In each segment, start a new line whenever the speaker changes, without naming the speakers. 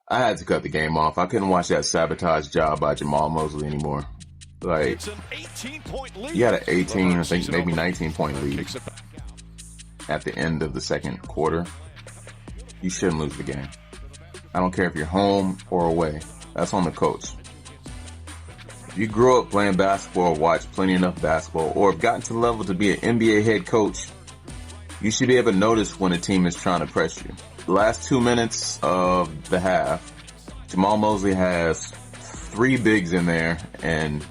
I had to cut the game off. I couldn't watch that sabotage job by Jamahl Moseley anymore. Like,
It's an 18-point lead.
he had an 18, I think maybe 19-point lead at the end of the second quarter. You shouldn't lose the game. I don't care if you're home or away. That's on the coach. If you grew up playing basketball, watched plenty enough basketball, or have gotten to the level to be an NBA head coach, you should be able to notice when a team is trying to press you. The last 2 minutes of the half, Jamahl Moseley has 3 bigs in there and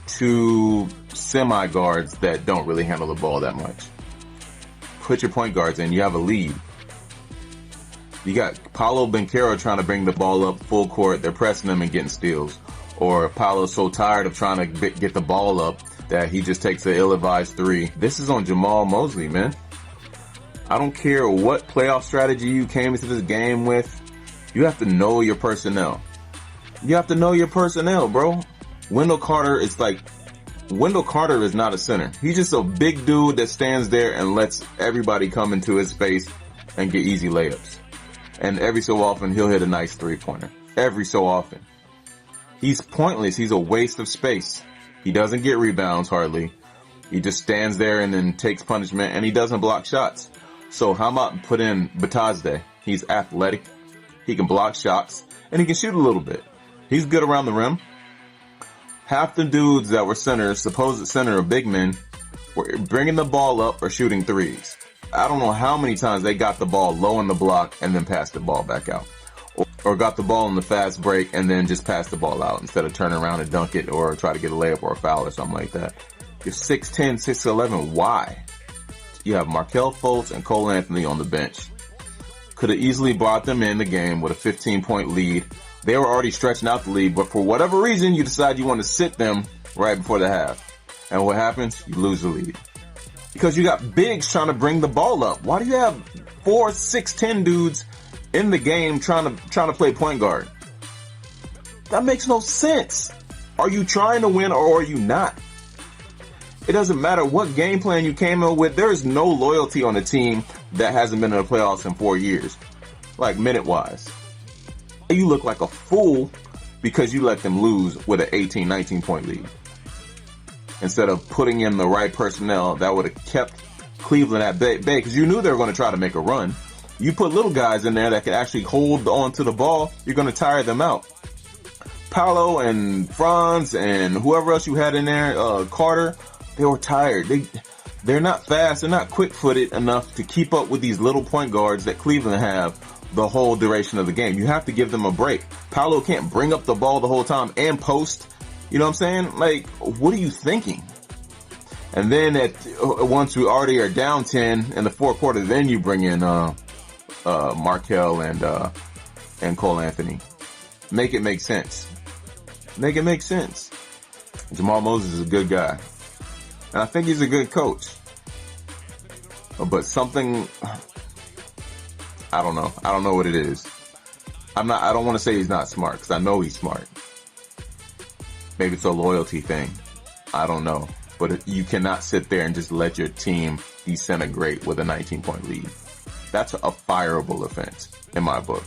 2 semi-guards that don't really handle the ball that much. Put your point guards in, you have a lead. You got Paolo Banchero trying to bring the ball up full court, they're pressing him and getting steals. Or Paolo's so tired of trying to get the ball up that he just takes an ill-advised 3. This is on Jamahl Moseley, man. I don't care what playoff strategy you came into this game with. You have to know your personnel. You have to know your personnel, bro. Wendell Carter is not a center. He's just a big dude that stands there and lets everybody come into his space and get easy layups. And every so often, he'll hit a nice 3-pointer. Every so often. He's pointless. He's a waste of space. He doesn't get rebounds hardly. He just stands there and then takes punishment, and he doesn't block shots. So how about put in Batazde? He's athletic. He can block shots, and he can shoot a little bit. He's good around the rim. Half the dudes that were centers, supposed center or big men, were bringing the ball up or shooting threes. I don't know how many times they got the ball low in the block and then passed the ball back out. Or got the ball in the fast break and then just passed the ball out instead of turning around and dunk it or try to get a layup or a foul or something like that. You're 6'10", 6'11", why? You have Markelle Fultz and Cole Anthony on the bench. Could have easily brought them in the game with a 15-point lead. They were already stretching out the lead, but for whatever reason, you decide you want to sit them right before the half. And what happens? You lose the lead. Because you got bigs trying to bring the ball up. Why do you have 4, 6'10" dudes in the game trying to play point guard? That makes no sense. Are you trying to win or are you not? It doesn't matter what game plan you came in with. There is no loyalty on a team that hasn't been in the playoffs in 4 years. Like minute-wise. You look like a fool because you let them lose with an 18, 19-point lead. Instead of putting in the right personnel that would have kept Cleveland at bay because you knew they were going to try to make a run. You put little guys in there that can actually hold on to the ball, you're going to tire them out. Paolo and Franz and whoever else you had in there, Carter, they were tired. They're not fast. They're not quick-footed enough to keep up with these little point guards that Cleveland have the whole duration of the game. You have to give them a break. Paolo can't bring up the ball the whole time and post. You know what I'm saying? Like, what are you thinking? And then once we already are down 10 in the fourth quarter, then you bring in Markelle and Cole Anthony. Make it make sense. Make it make sense. Jamahl Moseley is a good guy. And I think he's a good coach. But something, I don't know. I don't know what it is. I don't want to say he's not smart because I know he's smart. Maybe it's a loyalty thing. I don't know. But you cannot sit there and just let your team disintegrate with a 19-point lead. That's a fireable offense in my book.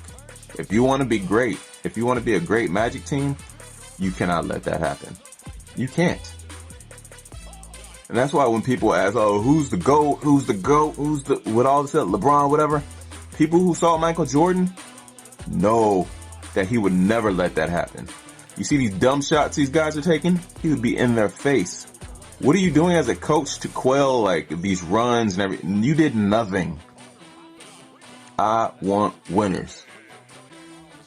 If you want to be great, if you want to be a great Magic team, you cannot let that happen. You can't. And that's why when people ask, oh, who's the GOAT? Who's the GOAT? Who's the, with all this stuff, LeBron, whatever. People who saw Michael Jordan know that he would never let that happen. You see these dumb shots these guys are taking? He would be in their face. What are you doing as a coach to quell like these runs and everything? You did nothing. I want winners.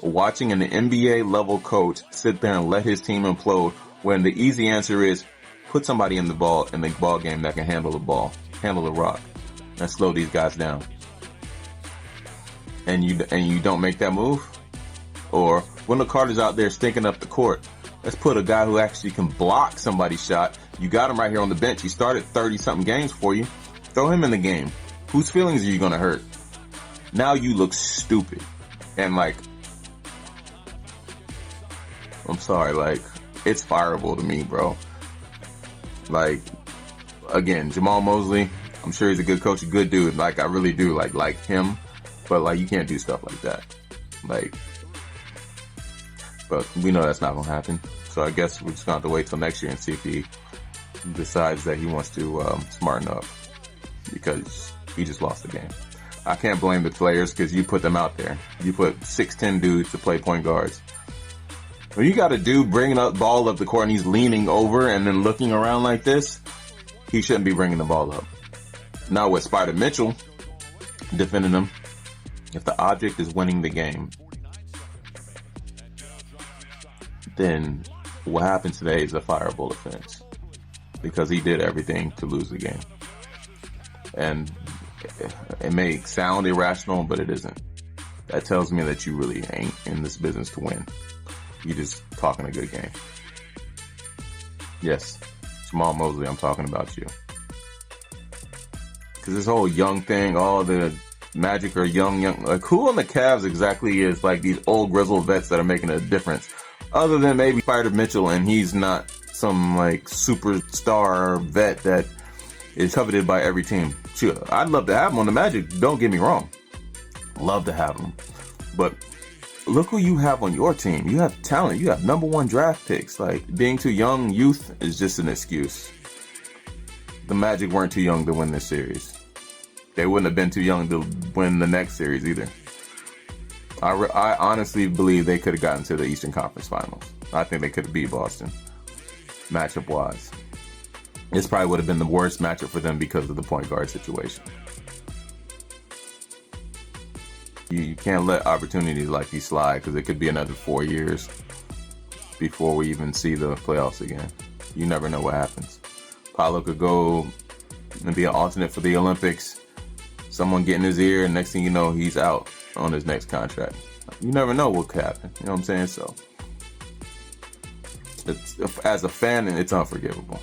Watching an NBA level coach sit there and let his team implode when the easy answer is put somebody in the ball game that can handle the ball, handle the rock, and slow these guys down. And you don't make that move? Or when the Carter's out there stinking up the court, let's put a guy who actually can block somebody's shot. You got him right here on the bench. He started 30-something games for you. Throw him in the game. Whose feelings are you going to hurt? Now you look stupid. And like, I'm sorry, like, it's fireable to me, bro. Like, again, Jamahl Moseley, I'm sure he's a good coach, a good dude. Like, I really do like him. But like, you can't do stuff like that. Like, But we know that's not going to happen. So I guess we're just going to have to wait till next year and see if he decides that he wants to smarten up, because he just lost the game. I can't blame the players because you put them out there. You put 6'10" dudes to play point guards. When you got a dude bringing up ball up the court and he's leaning over and then looking around like this, he shouldn't be bringing the ball up. Now with Spider Mitchell defending him, if the object is winning the game, then what happened today is a fireable offense, because he did everything to lose the game. And it may sound irrational, but it isn't. That tells me that you really ain't in this business to win. You just talking a good game. Yes, Jamahl Moseley, I'm talking about you. Because this whole young thing, all the Magic are young, like who on the Cavs exactly is like these old grizzled vets that are making a difference? Other than maybe Spider Mitchell, and he's not some like superstar vet that is coveted by every team. Sure, I'd love to have him on the Magic, don't get me wrong. Love to have him. But look who you have on your team. You have talent. You have #1 draft picks. Like, being too young, youth is just an excuse. The Magic weren't too young to win this series. They wouldn't have been too young to win the next series either. I honestly believe they could have gotten to the Eastern Conference Finals. I think they could have beat Boston, matchup-wise. This probably would have been the worst matchup for them because of the point guard situation. You can't let opportunities like these slide, because it could be another 4 years before we even see the playoffs again. You never know what happens. Paolo could go and be an alternate for the Olympics. Someone get in his ear, and next thing you know, he's out on his next contract. You never know what could happen. You know what I'm saying? So, as a fan, it's unforgivable.